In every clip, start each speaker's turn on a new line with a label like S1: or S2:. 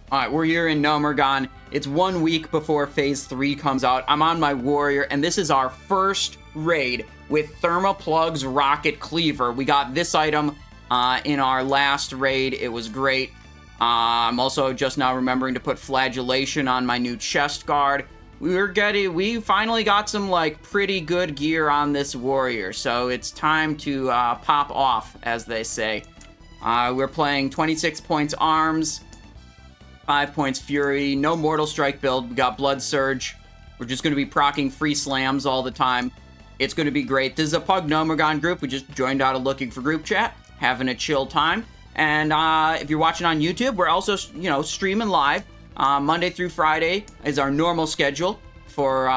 S1: Alright, we're here in Gnomeregan. It's 1 week before Phase 3 comes out. I'm on my warrior, and this is our first raid with Thermaplugg's Rocket Cleaver. We got this item in our last raid. It was great. I'm also just now remembering to put Flagellation on my new chest guard. We finally got some, like, pretty good gear on this warrior, so it's time to pop off, as they say. We're playing 26 points arms, 5 points fury, no Mortal Strike build. We got Blood Surge. We're just going to be proccing free slams all the time. It's going to be great. This is a Pug Gnomeregan group. We just joined out of Looking for Group Chat, having a chill time. And if you're watching on YouTube, we're also, streaming live. Monday through Friday is our normal schedule for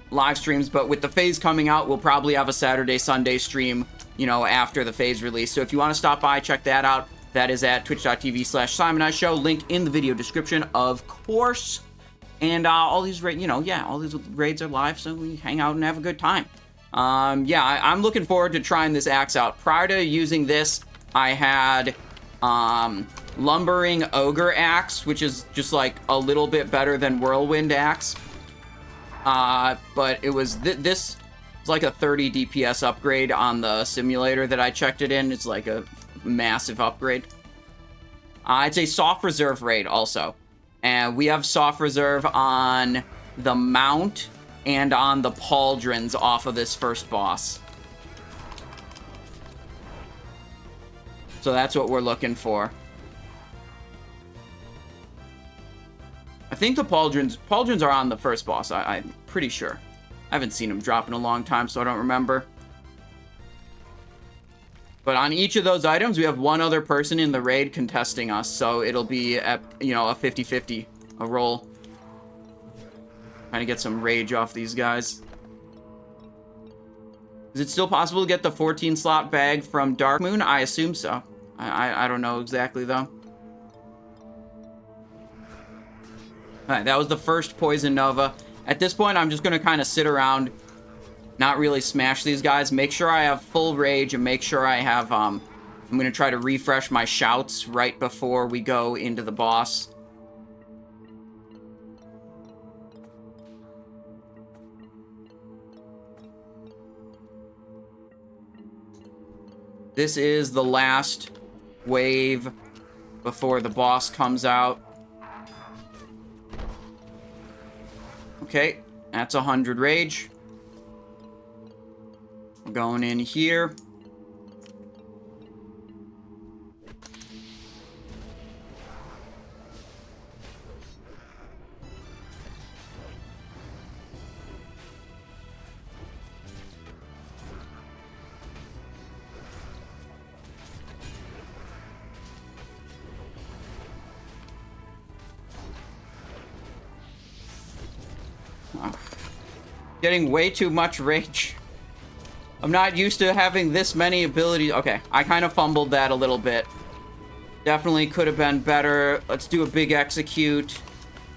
S1: live streams. But with the phase coming out, we'll probably have a Saturday, Sunday stream, after the phase release. So if you want to stop by, check that out. That is at twitch.tv/SimonEyeShow. Link in the video description, of course. And all these raids, all these raids are live, so we hang out and have a good time. I'm looking forward to trying this axe out. Prior to using this, I had Lumbering Ogre Axe, which is just like a little bit better than Whirlwind Axe. But it was this was like a 30 DPS upgrade on the simulator that I checked it in. It's like a massive upgrade. It's a soft reserve raid also. And we have soft reserve on the mount and on the pauldrons off of this first boss. So that's what we're looking for. I think the pauldrons are on the first boss. I'm pretty sure. I haven't seen them drop in a long time, so I don't remember. But on each of those items, we have one other person in the raid contesting us, so it'll be at, a 50-50, a roll. Trying to get some rage off these guys. Is it still possible to get the 14-slot bag from Dark Moon? I assume so. I don't know exactly, though. Alright, that was the first Poison Nova. At this point, I'm just going to kind of sit around, not really smash these guys. Make sure I have full rage and make sure I have, I'm going to try to refresh my shouts right before we go into the boss. This is the last wave before the boss comes out. Okay, that's 100 rage. We're going in here. Getting way too much rage. I'm not used to having this many abilities. Okay, I kind of fumbled that a little bit. Definitely could have been better. Let's do a big execute.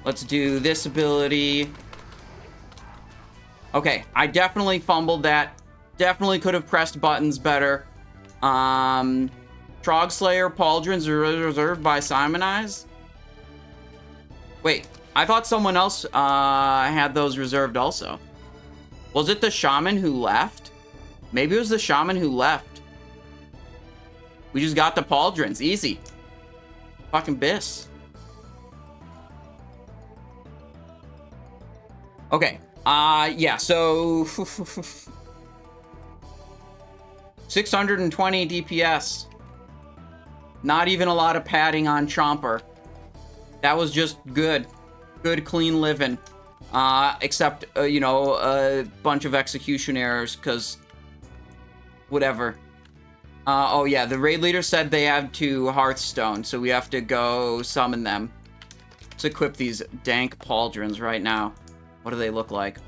S1: Let's do this ability. Okay, I definitely fumbled that. Definitely could have pressed buttons better. Trog Slayer pauldrons are reserved by Simon Eyes. Wait, I thought someone else had those reserved also. Was it the shaman who left? Maybe it was the shaman who left. We just got the pauldrons. Easy. Fucking bis. Okay. Yeah, so... 620 DPS. Not even a lot of padding on Chomper. That was just good. Good, clean living. Except, a bunch of execution errors, because... Whatever. Oh yeah, the raid leader said they have to Hearthstone, so we have to go summon them. Let's equip these dank pauldrons right now. What do they look like?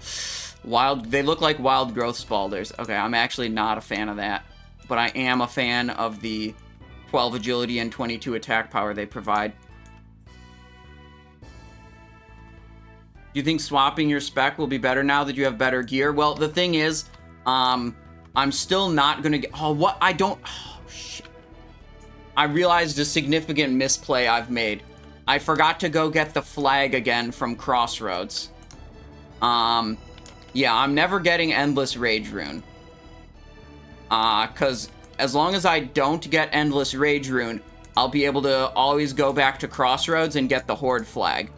S1: They look like wild growth spalders. Okay, I'm actually not a fan of that. But I am a fan of the 12 agility and 22 attack power they provide. Do you think swapping your spec will be better now that you have better gear? Well, the thing is, I'm still not gonna get... Oh, what? I don't... Oh, shit. I realized a significant misplay I've made. I forgot to go get the flag again from Crossroads. Yeah, I'm never getting Endless Rage Rune. Because as long as I don't get Endless Rage Rune, I'll be able to always go back to Crossroads and get the Horde flag.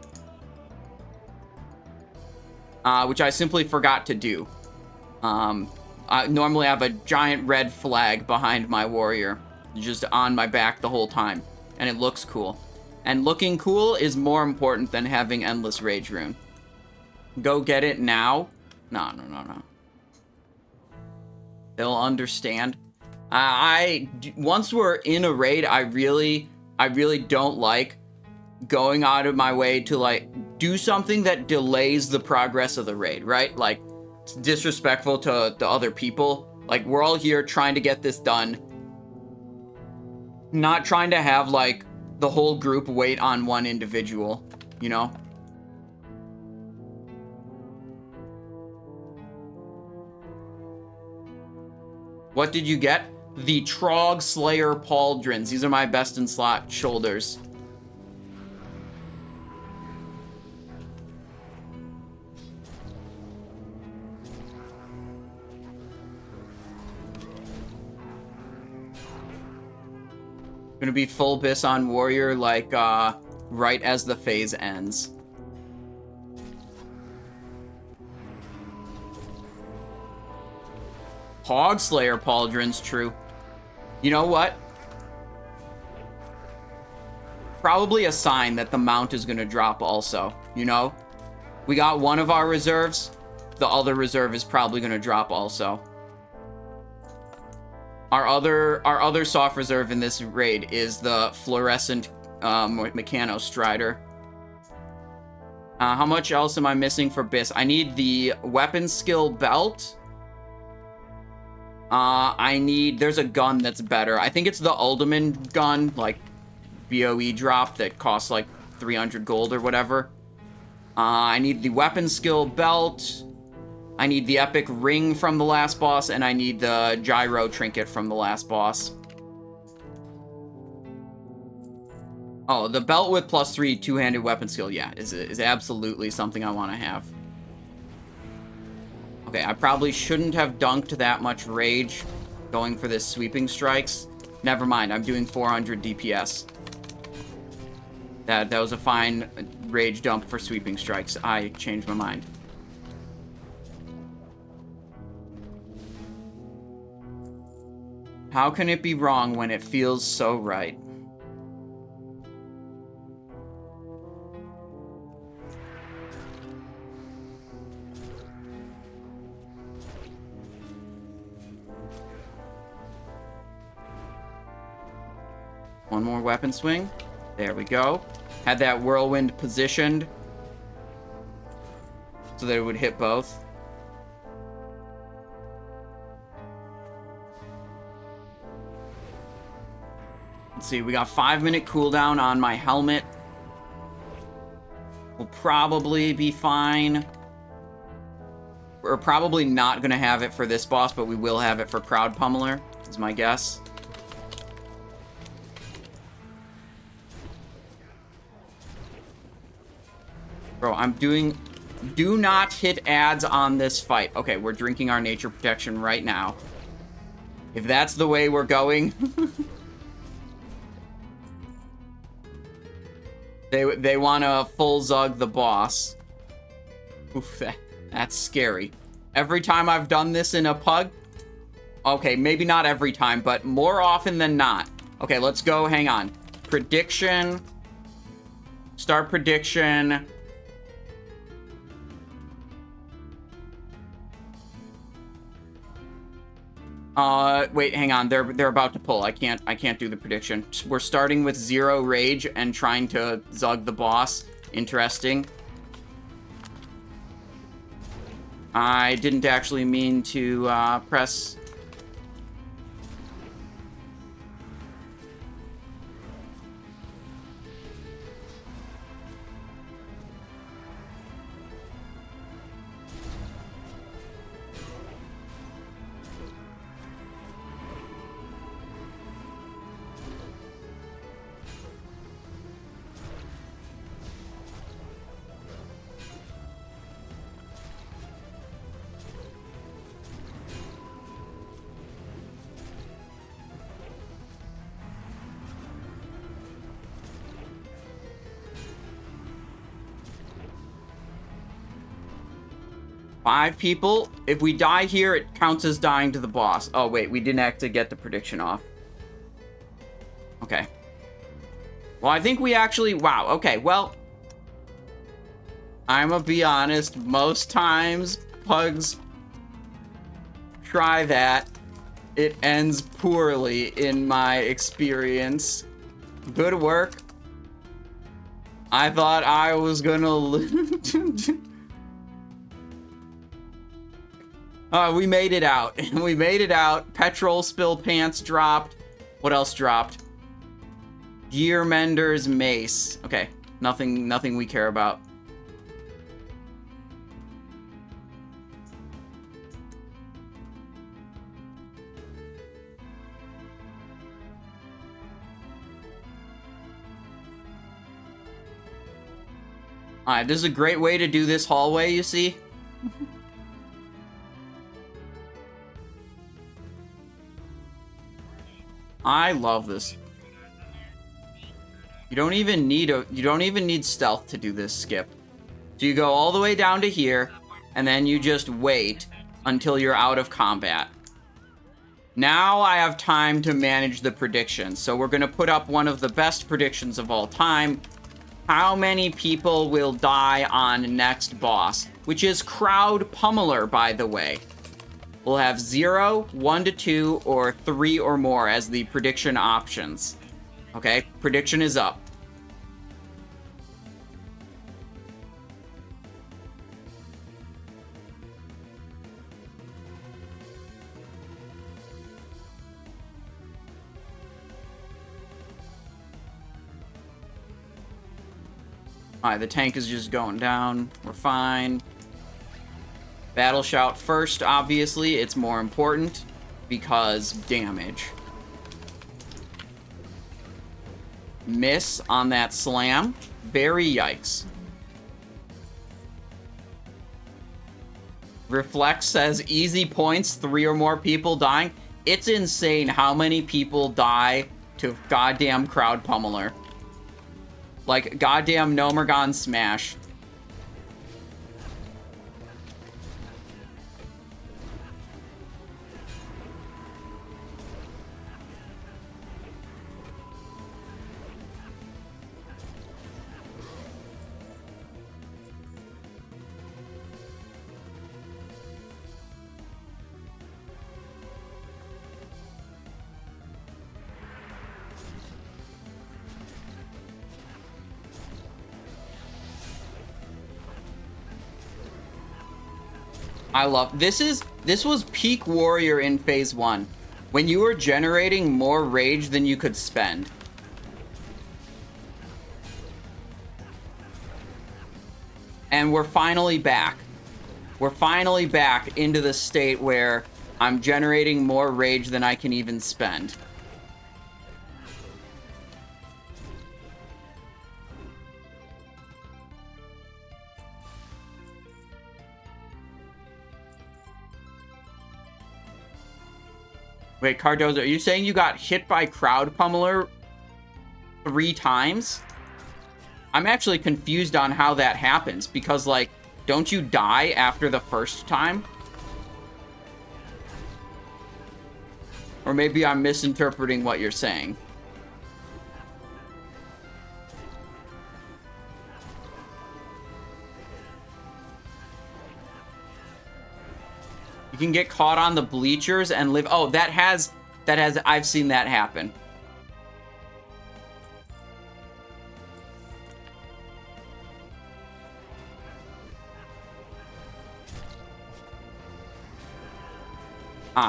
S1: Which I simply forgot to do. I normally have a giant red flag behind my warrior, just on my back the whole time, and it looks cool. And looking cool is more important than having Endless Rage Rune. Go get it now? No. They'll understand. Once we're in a raid, I really don't like going out of my way to, like, do something that delays the progress of the raid, right? Like, it's disrespectful to the other people. Like, we're all here trying to get this done. Not trying to have, like, the whole group wait on one individual, you know? What did you get? The Trog Slayer Pauldrons. These are my best in slot shoulders. Gonna be full Biss on Warrior, like, right as the phase ends. Hogslayer Pauldron's true. You know what? Probably a sign that the mount is gonna drop also, you know? We got one of our reserves. The other reserve is probably gonna drop also. Our other soft reserve in this raid is the fluorescent Mechano Strider. How much else am I missing for Biss? I need the weapon skill belt. There's a gun that's better. I think it's the Uldaman gun, like, BOE drop that costs, like, 300 gold or whatever. I need the weapon skill belt. I need the epic ring from the last boss, and I need the gyro trinket from the last boss. Oh, the belt with +3 two-handed weapon skill, yeah, is absolutely something I want to have. Okay, I probably shouldn't have dunked that much rage going for this sweeping strikes. Never mind, I'm doing 400 DPS. That was a fine rage dump for sweeping strikes. I changed my mind. How can it be wrong when it feels so right? One more weapon swing. There we go. Had that whirlwind positioned so that it would hit both. Let's see, we got 5-minute cooldown on my helmet. We'll probably be fine. We're probably not going to have it for this boss, but we will have it for Crowd Pummeler, is my guess. Bro, I'm doing... Do not hit ads on this fight. Okay, we're drinking our nature protection right now. If that's the way we're going... They want to full zug the boss. Oof, that's scary. Every time I've done this in a pug... Okay, maybe not every time, but more often than not. Okay, let's go. Hang on. Prediction. Start prediction. Wait, hang on. They're about to pull. I can't do the prediction. We're starting with 0 rage and trying to zug the boss. Interesting. I didn't actually mean to, press... 5 people. If we die here, it counts as dying to the boss. Oh, wait, we didn't actually get the prediction off. Okay. Well, I think we actually... Wow, okay, well... I'm gonna be honest, most times, pugs try that. It ends poorly in my experience. Good work. I thought I was gonna we made it out. We made it out. Petrol spill pants dropped. What else dropped? Gear mender's mace. Okay, nothing we care about. Alright, this is a great way to do this hallway, you see? I love this. You don't even need stealth to do this skip. So you go all the way down to here, and then you just wait until you're out of combat. Now I have time to manage the predictions. So we're gonna put up one of the best predictions of all time. How many people will die on next boss? Which is Crowd Pummeler, by the way. We'll have 0, 1 to 2, or 3 or more as the prediction options. Okay, prediction is up. Alright, the tank is just going down. We're fine. Battle shout first, obviously. It's more important because damage. Miss on that slam. Very yikes. Reflex says easy points, 3 or more people dying. It's insane how many people die to goddamn Crowd Pummeler. Like, goddamn Gnomeregan smash. I love this was peak warrior in phase 1 when you were generating more rage than you could spend. And we're finally back. We're finally back into the state where I'm generating more rage than I can even spend. Wait, Cardozo, are you saying you got hit by Crowd Pummeler 3 times? I'm actually confused on how that happens, because, like, don't you die after the first time? Or maybe I'm misinterpreting what you're saying. You can get caught on the bleachers and live... Oh, that has... I've seen that happen.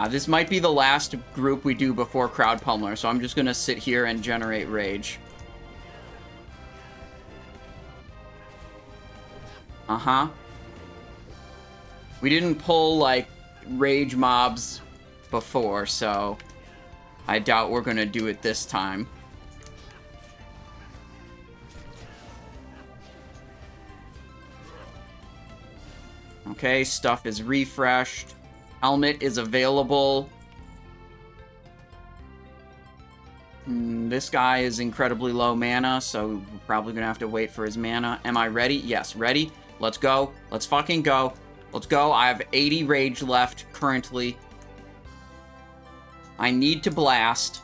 S1: This might be the last group we do before Crowd Pummeler, so I'm just gonna sit here and generate rage. Uh-huh. We didn't pull, like, rage mobs before, so I doubt we're gonna do it this time. Okay, stuff is refreshed. Helmet is available. This guy is incredibly low mana, so we're probably gonna have to wait for his mana. Am I ready? Yes, ready. Let's go. Let's fucking go. Let's go. I have 80 rage left currently. I need to blast.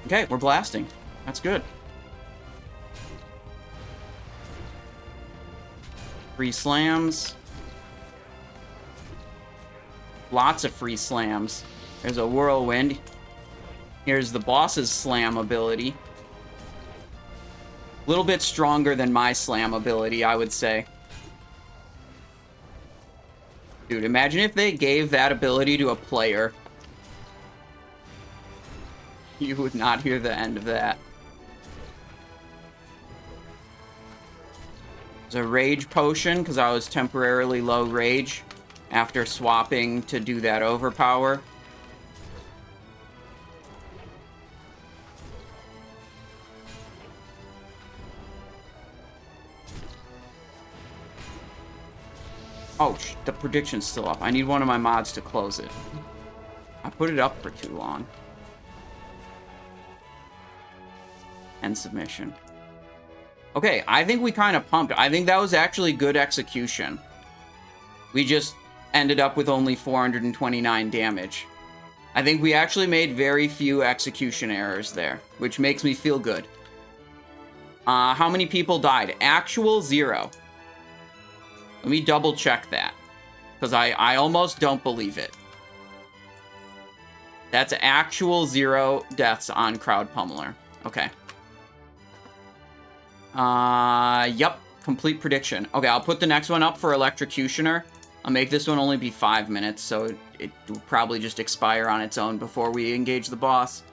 S1: Okay, we're blasting. That's good. Free slams. Lots of free slams. There's a whirlwind. Here's the boss's slam ability. A little bit stronger than my slam ability, I would say. Dude, imagine if they gave that ability to a player. You would not hear the end of that. There's a rage potion, because I was temporarily low rage after swapping to do that overpower. Oh, the prediction's still up. I need one of my mods to close it. I put it up for too long. End submission. Okay, I think we kind of pumped. I think that was actually good execution. We just ended up with only 429 damage. I think we actually made very few execution errors there, which makes me feel good. How many people died? Actual 0. Let me double check that, because I almost don't believe it. That's actual 0 deaths on Crowd Pummeler. Okay. Yep. Complete prediction. Okay, I'll put the next one up for Electrocutioner. I'll make this one only be 5 minutes, so it will probably just expire on its own before we engage the boss.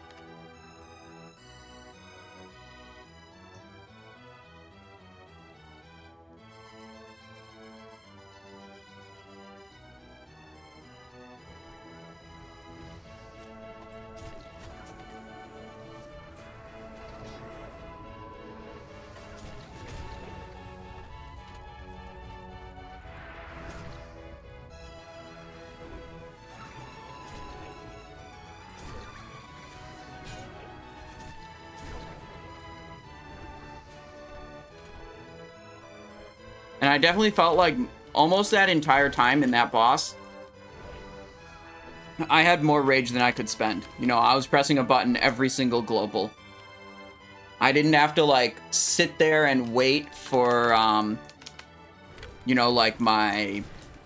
S1: And I definitely felt like almost that entire time in that boss, I had more rage than I could spend. You know, I was pressing a button every single global. I didn't have to, like, sit there and wait for, you know, like,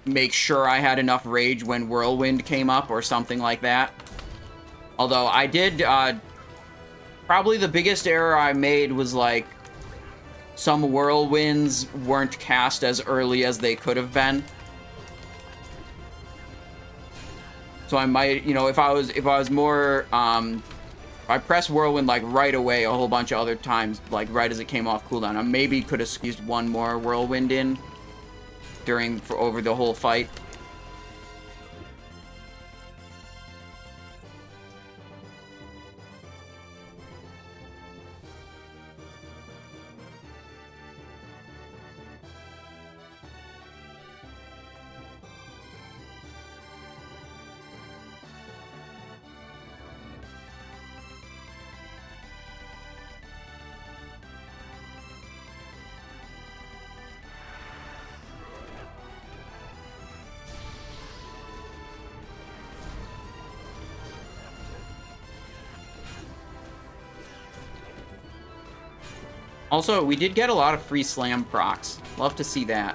S1: make sure I had enough rage when Whirlwind came up or something like that. Although I did, probably the biggest error I made was, like, some whirlwinds weren't cast as early as they could have been. So I might, you know, if I was more, if I press whirlwind like right away a whole bunch of other times, like right as it came off cooldown, I maybe could have squeezed one more whirlwind in over the whole fight. Also, we did get a lot of free slam procs. Love to see that.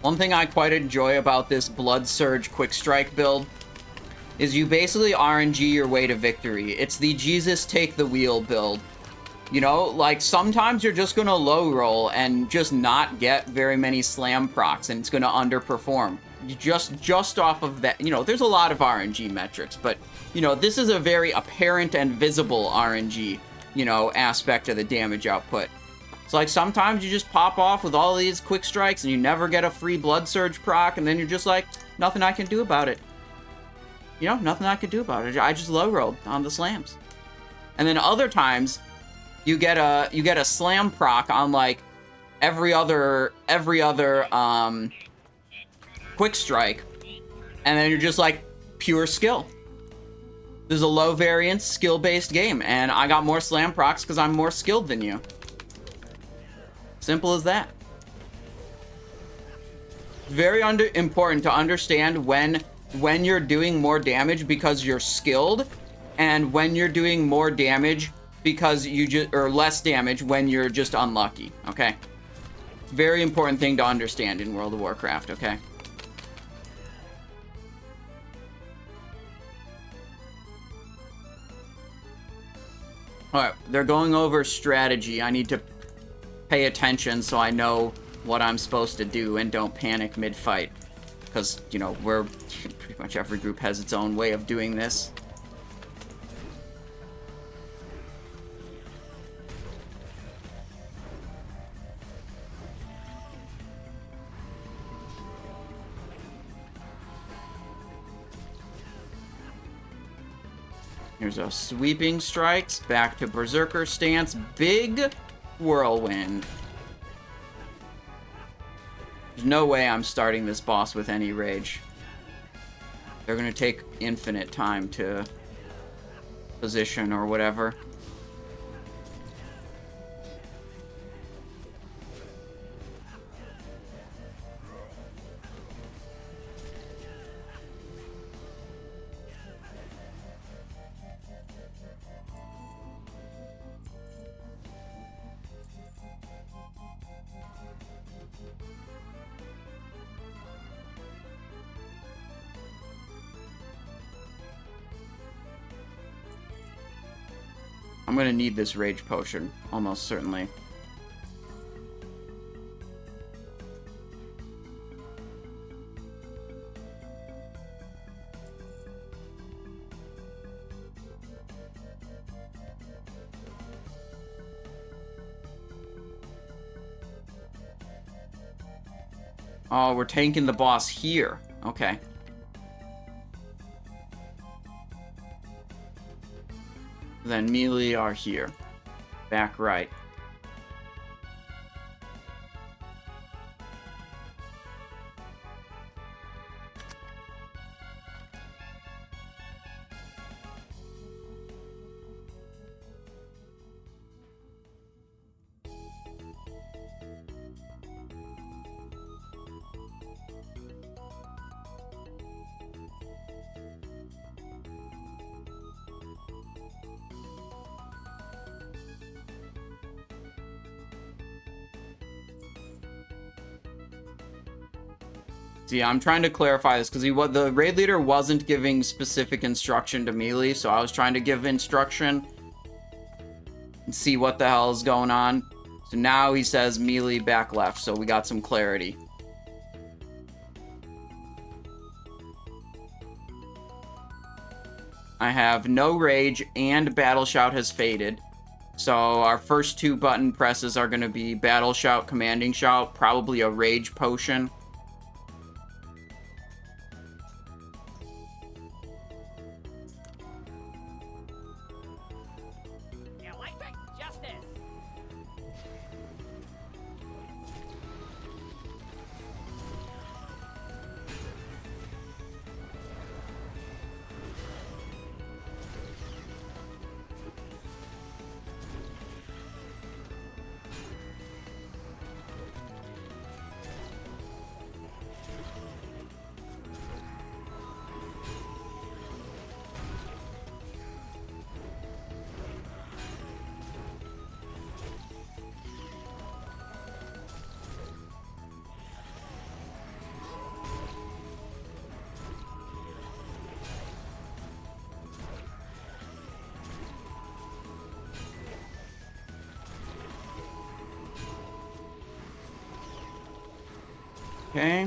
S1: One thing I quite enjoy about this Blood Surge Quick Strike build is you basically RNG your way to victory. It's the Jesus take the wheel build. You know, like, sometimes you're just gonna low roll and just not get very many slam procs, and it's gonna underperform. Just off of that, you know, there's a lot of RNG metrics, but, you know, this is a very apparent and visible RNG, you know, aspect of the damage output. So, like, sometimes you just pop off with all these quick strikes and you never get a free Blood Surge proc, and then you're just like, nothing I can do about it. You know, nothing I can do about it. I just low rolled on the slams. And then other times, you get a slam proc on, like, every other quick strike, and then you're just like pure skill. This is a low variance skill based game, and I got more slam procs because I'm more skilled than you. Simple as that. Very important to understand when you're doing more damage because you're skilled, and when you're doing more damage because or less damage when you're just unlucky. Okay. Very important thing to understand in World of Warcraft, okay? Alright, they're going over strategy. I need to pay attention so I know what I'm supposed to do and don't panic mid-fight. Because, you know, pretty much every group has its own way of doing this. Here's a sweeping strikes, back to berserker stance, big whirlwind. There's no way I'm starting this boss with any rage. They're gonna take infinite time to position or whatever. I'm gonna need this rage potion, almost certainly. Oh, we're tanking the boss here. Okay. Then melee are here. Back right. See, I'm trying to clarify this because the raid leader wasn't giving specific instruction to melee, so I was trying to give instruction and see what the hell is going on. So now he says melee back left, so we got some clarity. I have no rage and battle shout has faded. So our first two button presses are going to be battle shout, commanding shout, probably a rage potion. Okay.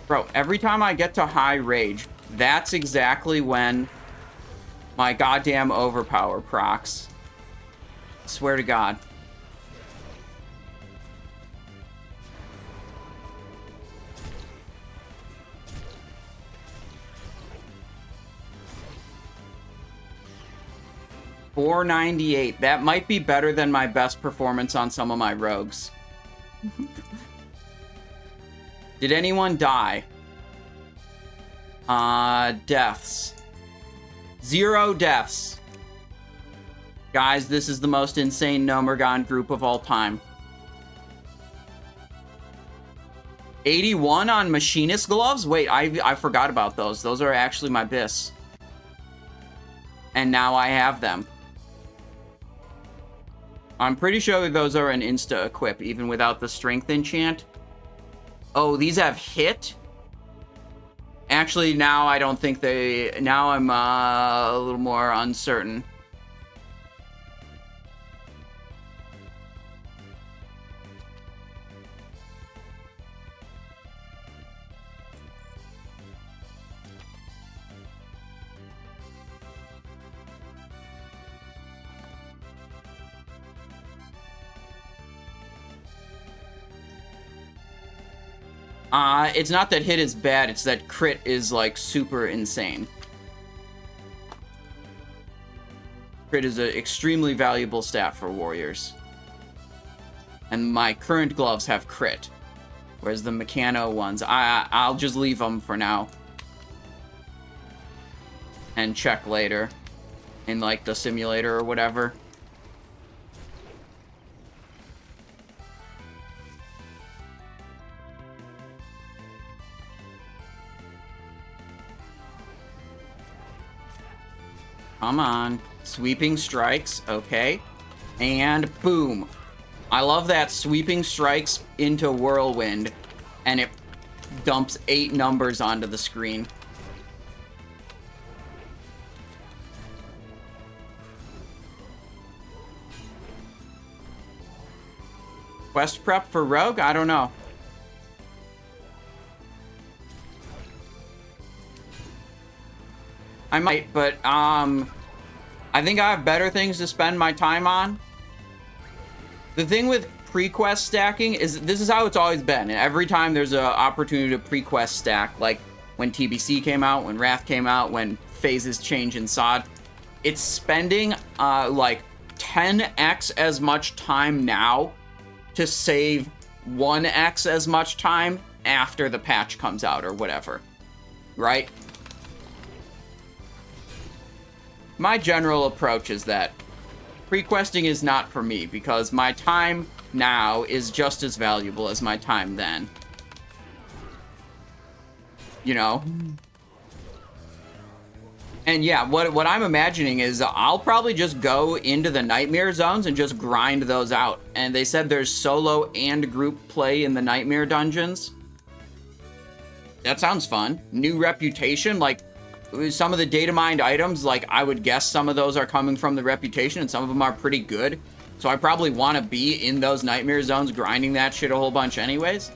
S1: Bro, every time I get to high rage, that's exactly when My goddamn overpower procs. Swear to God. $498. That might be better than my best performance on some of my rogues. Did anyone die? Deaths. 0 deaths. Guys, this is the most insane Gnomeregan group of all time. 81 on machinist gloves? Wait, I forgot about those. Those are actually my bis. And now I have them. I'm pretty sure those are an insta-equip, even without the strength enchant. Oh, these have hit? Actually, now I don't think they... Now I'm a little more uncertain. It's not that hit is bad, it's that crit is, like, super insane. Crit is an extremely valuable stat for warriors. And my current gloves have crit. Whereas the Mechano ones, I'll just leave them for now. And check later. In, like, the simulator or whatever. Come on. Sweeping strikes. Okay. And boom. I love that sweeping strikes into whirlwind. And it dumps 8 numbers onto the screen. Quest prep for Rogue? I don't know. I might, but, I think I have better things to spend my time on. The thing with pre-quest stacking is, this is how it's always been. Every time there's an opportunity to pre-quest stack, like when TBC came out, when Wrath came out, when phases change in SOD, it's spending, like, 10x as much time now to save 1x as much time after the patch comes out or whatever, right? My general approach is that pre-questing is not for me because my time now is just as valuable as my time then. You know? And yeah, what I'm imagining is I'll probably just go into the Nightmare zones and just grind those out. And they said there's solo and group play in the Nightmare dungeons. That sounds fun. New reputation, like... Some of the data mined items, like, I would guess some of those are coming from the reputation, and some of them are pretty good. So I probably want to be in those Nightmare zones grinding that shit a whole bunch anyways.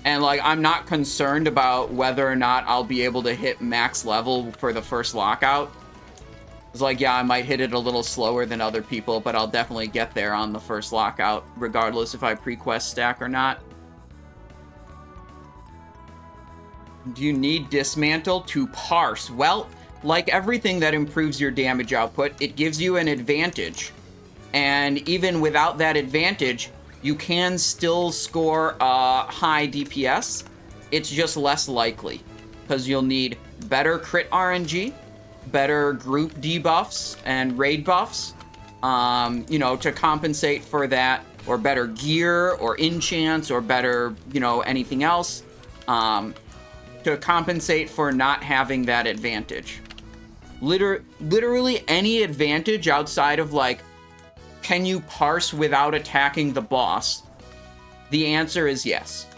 S1: And, like, I'm not concerned about whether or not I'll be able to hit max level for the first lockout. It's like, yeah, I might hit it a little slower than other people, but I'll definitely get there on the first lockout, regardless if I pre-quest stack or not. Do you need Dismantle to Parse? Well, like everything that improves your damage output, it gives you an advantage. And even without that advantage, you can still score high DPS. It's just less likely. Because you'll need better crit RNG, better group debuffs and raid buffs, you know, to compensate for that. Or better gear, or enchants, or better, you know, anything else. To compensate for not having that advantage. Literally any advantage outside of, like, can you parse without attacking the boss? The answer is yes.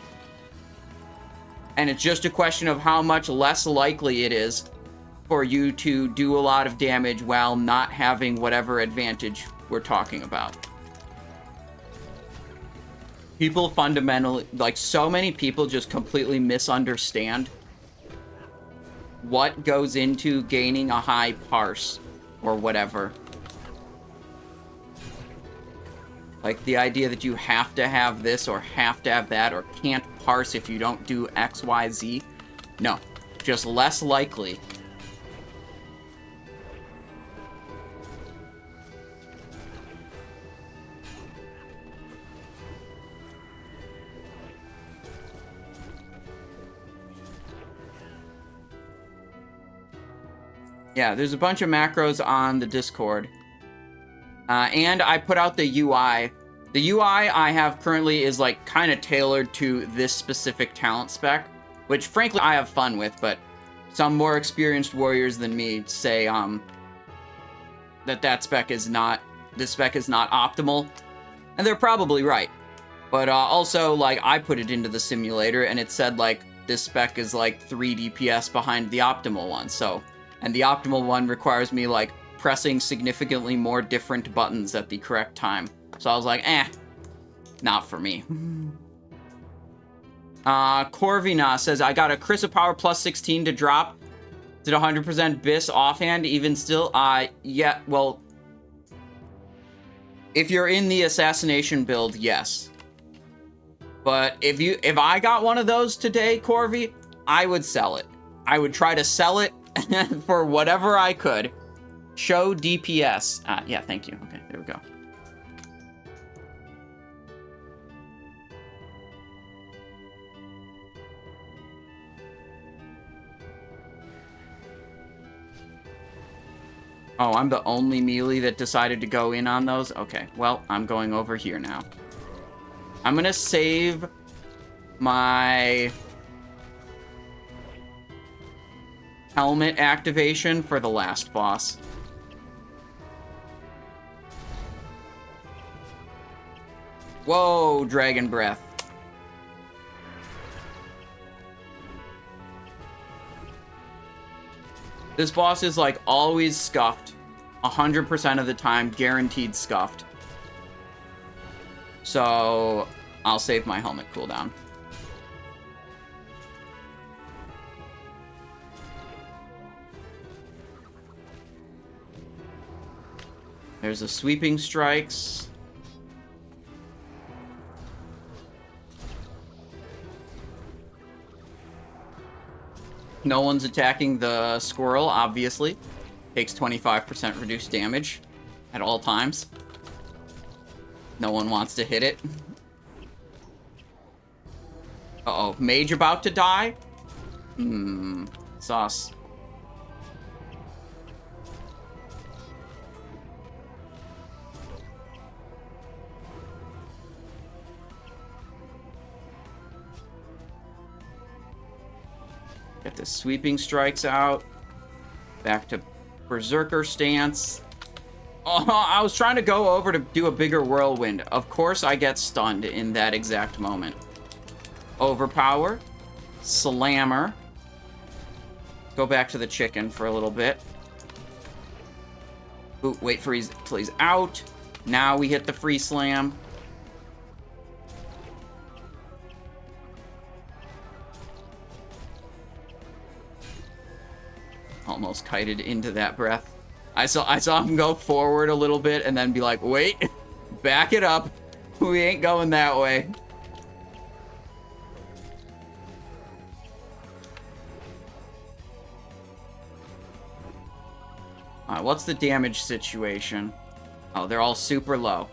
S1: And it's just a question of how much less likely it is for you to do a lot of damage while not having whatever advantage we're talking about. People fundamentally, like, so many people just completely misunderstand what goes into gaining a high parse or whatever. Like the idea that you have to have this or have to have that or can't parse if you don't do X, Y, Z. No, just less likely. Yeah, there's a bunch of macros on the Discord. And I put out the UI. The UI I have currently is like kind of tailored to this specific talent spec, which frankly I have fun with, but some more experienced warriors than me say that spec is not, this spec is not optimal, and they're probably right. But also, like, I put it into the simulator and it said like this spec is like 3 DPS behind the optimal one, so, and the optimal one requires me like pressing significantly more different buttons at the correct time. So I was like, not for me. Corvina says, I got a Crystal Power plus 16 to drop. Is it 100% Bis offhand even still? Yeah, well, if you're in the assassination build, yes. But if I got one of those today, Corvy, I would sell it. I would try to sell it for whatever I could. Show DPS. Yeah, thank you. Okay, there we go. Oh, I'm the only melee that decided to go in on those? Okay, well, I'm going over here now. I'm gonna save my helmet activation for the last boss. Whoa, Dragon Breath. This boss is like always scuffed. 100% of the time, guaranteed scuffed. So, I'll save my helmet cooldown. There's the sweeping strikes. No one's attacking the squirrel, obviously. Takes 25% reduced damage at all times. No one wants to hit it. Uh-oh, mage about to die? Sauce. Get the sweeping strikes out. Back to berserker stance. Oh, I was trying to go over to do a bigger whirlwind. Of course I get stunned in that exact moment. Overpower. Slammer. Go back to the chicken for a little bit. Ooh, wait for till he's out. Now we hit the free slam. Almost kited into that breath. I saw him go forward a little bit and then be like, wait, back it up. We ain't going that way. Alright, what's the damage situation? Oh, they're all super low.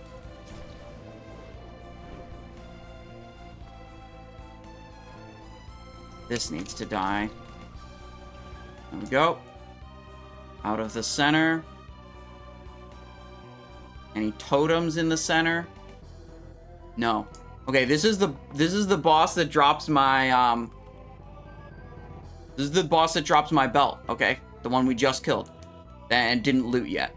S1: This needs to die. There we go. Out of the center. Any totems in the center? No. Okay, this is the boss that drops my this is the boss that drops my belt, okay? The one we just killed. And didn't loot yet.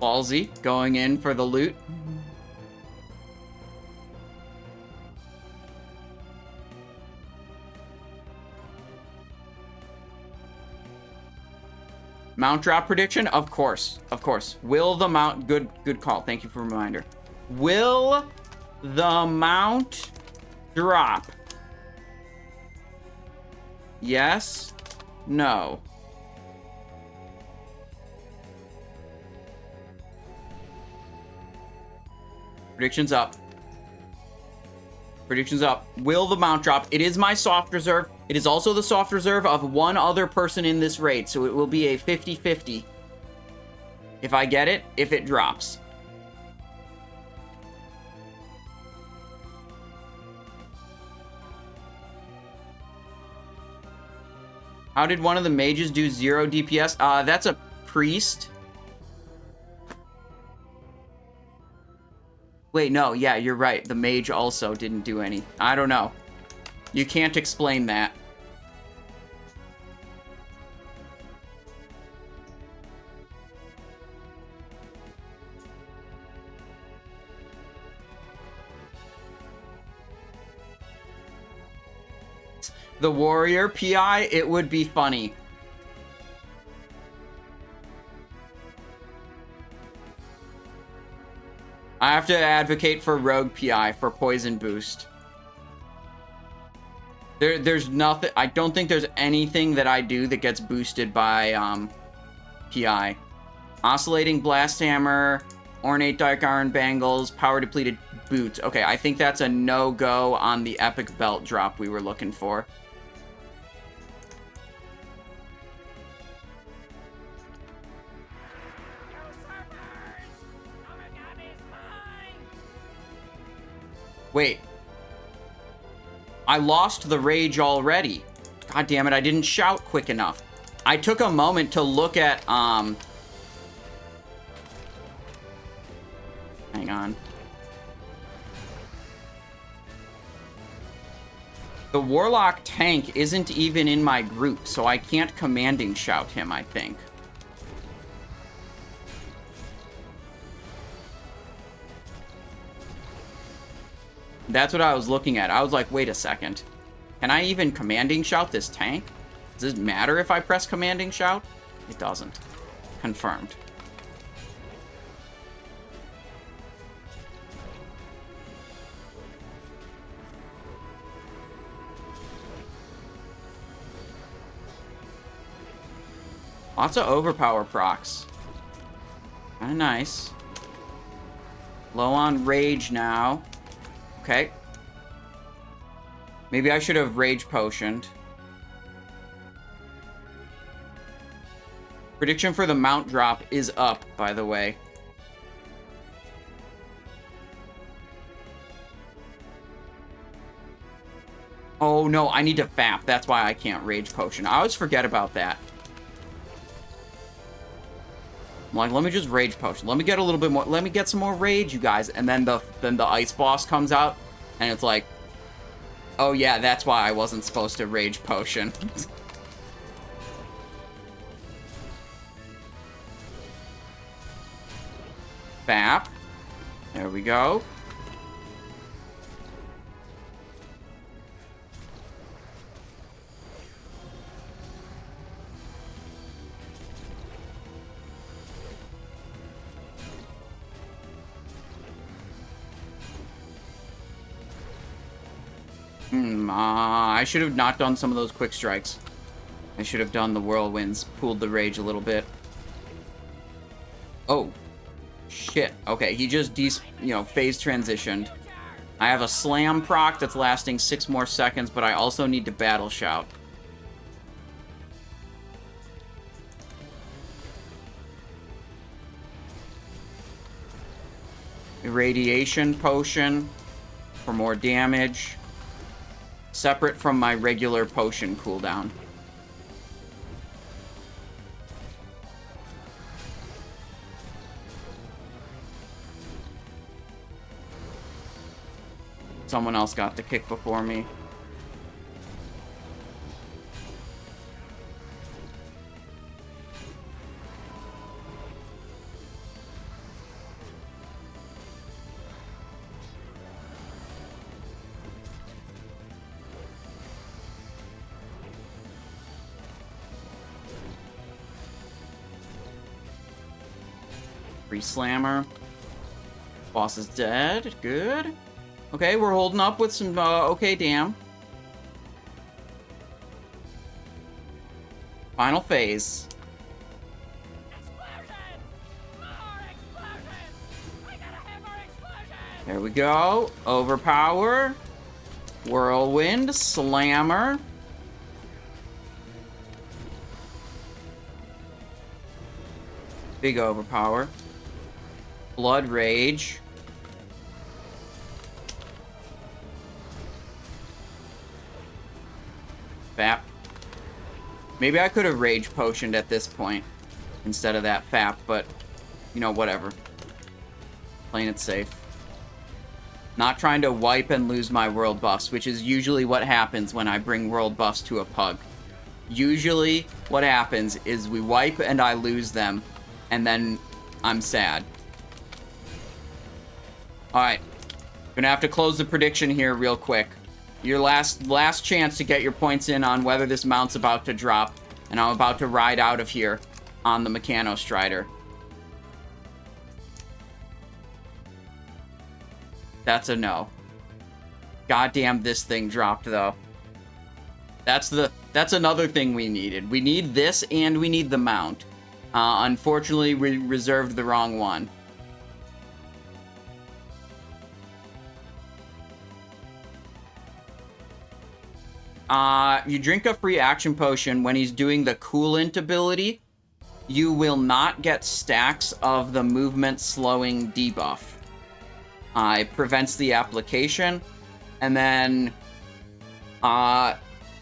S1: Ballsy, going in for the loot. Mount drop prediction? Of course. Of course. Will the mount... Good call. Thank you for the reminder. Will the mount drop? Yes? No. Predictions up. Predictions up. Will the mount drop? It is my soft reserve. It is also the soft reserve of one other person in this raid, so it will be a 50-50. If I get it, if it drops. How did one of the mages do 0 DPS? That's a priest. Wait, no, yeah, you're right. The mage also didn't do any. I don't know. You can't explain that. The warrior PI, it would be funny. I have to advocate for rogue PI for poison boost. There's nothing. I don't think there's anything that I do that gets boosted by PI. Oscillating blast hammer, ornate dark iron bangles, power depleted boots. Okay, I think that's a no-go on the epic belt drop we were looking for. Wait. I lost the rage already. God damn it, I didn't shout quick enough. I took a moment to look at, hang on. The Warlock tank isn't even in my group, so I can't commanding shout him, I think. That's what I was looking at. I was like, wait a second. Can I even commanding shout this tank? Does it matter if I press commanding shout? It doesn't. Confirmed. Lots of overpower procs. Kinda nice. Low on rage now. Okay. Maybe I should have rage potioned. Prediction for the mount drop is up, by the way. Oh no, I need to fap. That's why I can't rage potion. I always forget about that. I'm like, let me just rage potion. Let me get a little bit more. Let me get some more rage, you guys. And then the ice boss comes out, and it's like, oh yeah, that's why I wasn't supposed to rage potion. Bap. There we go. I should have not done some of those quick strikes. I should have done the whirlwinds, pooled the rage a little bit. Oh. Shit. Okay, he just, phase transitioned. I have a slam proc that's lasting 6 more seconds, but I also need to battle shout. Irradiation potion for more damage. Separate from my regular potion cooldown. Someone else got the kick before me. Free slammer. Boss is dead. Good. Okay, we're holding up with some, okay, damn. Final phase. There we go. Overpower. Whirlwind. Slammer. Big overpower. Blood Rage. Fap. Maybe I could have Rage Potioned at this point instead of that Fap, but, you know, whatever. Playing it safe. Not trying to wipe and lose my world buffs, which is usually what happens when I bring world buffs to a pug. Usually what happens is we wipe and I lose them, and then I'm sad. Alright. Gonna have to close the prediction here real quick. Your last chance to get your points in on whether this mount's about to drop, and I'm about to ride out of here on the Mechanostrider. That's a no. Goddamn, this thing dropped, though. That's another thing we needed. We need this, and we need the mount. Unfortunately, we reserved the wrong one. You drink a free action potion when he's doing the coolant ability. You will not get stacks of the movement slowing debuff. It prevents the application. And then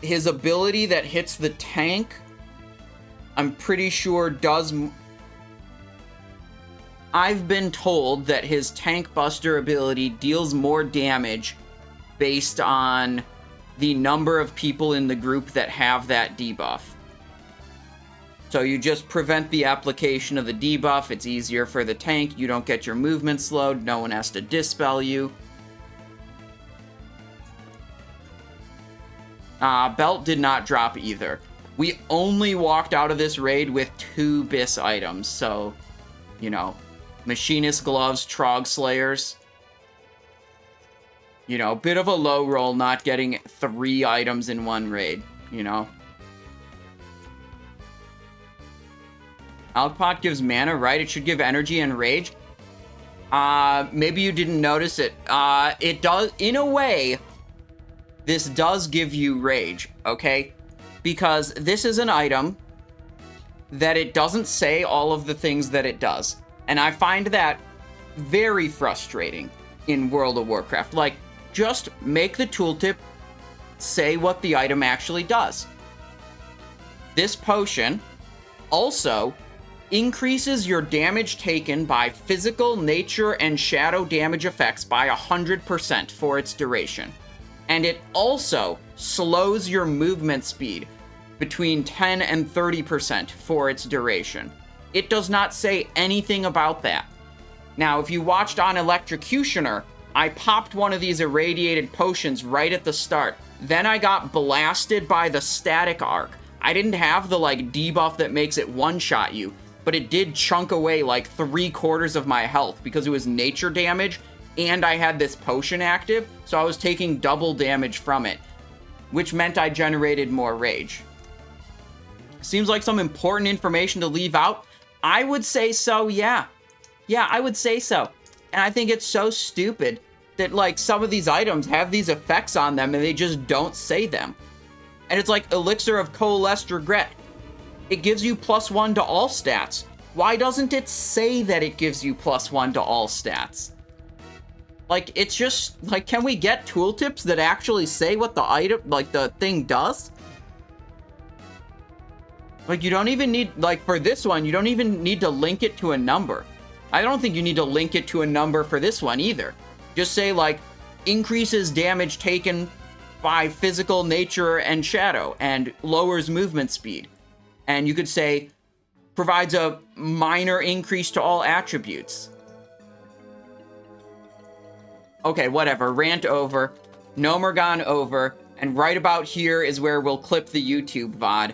S1: his ability that hits the tank, I'm pretty sure does... I've been told that his Tank Buster ability deals more damage based on the number of people in the group that have that debuff. So you just prevent the application of the debuff. It's easier for the tank. You don't get your movement slowed. No one has to dispel you. Belt did not drop either. We only walked out of this raid with 2 BIS items. So, you know, Machinist Gloves, Trog Slayers. You know, bit of a low roll not getting 3 items in one raid, you know. Alkpot gives mana, right? It should give energy and rage. Maybe you didn't notice it. It does, in a way, this does give you rage, okay? Because this is an item that it doesn't say all of the things that it does. And I find that very frustrating in World of Warcraft. Like, just make the tooltip say what the item actually does. This potion also increases your damage taken by physical, nature, and shadow damage effects by 100% for its duration. And it also slows your movement speed between 10 and 30% for its duration. It does not say anything about that. Now, if you watched on Electrocutioner, I popped one of these irradiated potions right at the start. Then I got blasted by the static arc. I didn't have the, like, debuff that makes it one-shot you, but it did chunk away, like, 3/4 of my health because it was nature damage, and I had this potion active, so I was taking double damage from it, which meant I generated more rage. Seems like some important information to leave out. I would say so, yeah. Yeah, I would say so. And I think it's so stupid that, like, some of these items have these effects on them and they just don't say them. And it's like Elixir of Coalesced Regret. It gives you +1 to all stats. Why doesn't it say that it gives you +1 to all stats? Like, it's just, like, can we get tooltips that actually say what the item, like, the thing does? Like, you don't even need, like, for this one, you don't even need to link it to a number. I don't think you need to link it to a number for this one either. Just say, like, increases damage taken by physical, nature, and shadow, and lowers movement speed. And you could say, provides a minor increase to all attributes. Okay, whatever. Rant over. Gnomeregan over. And right about here is where we'll clip the YouTube VOD.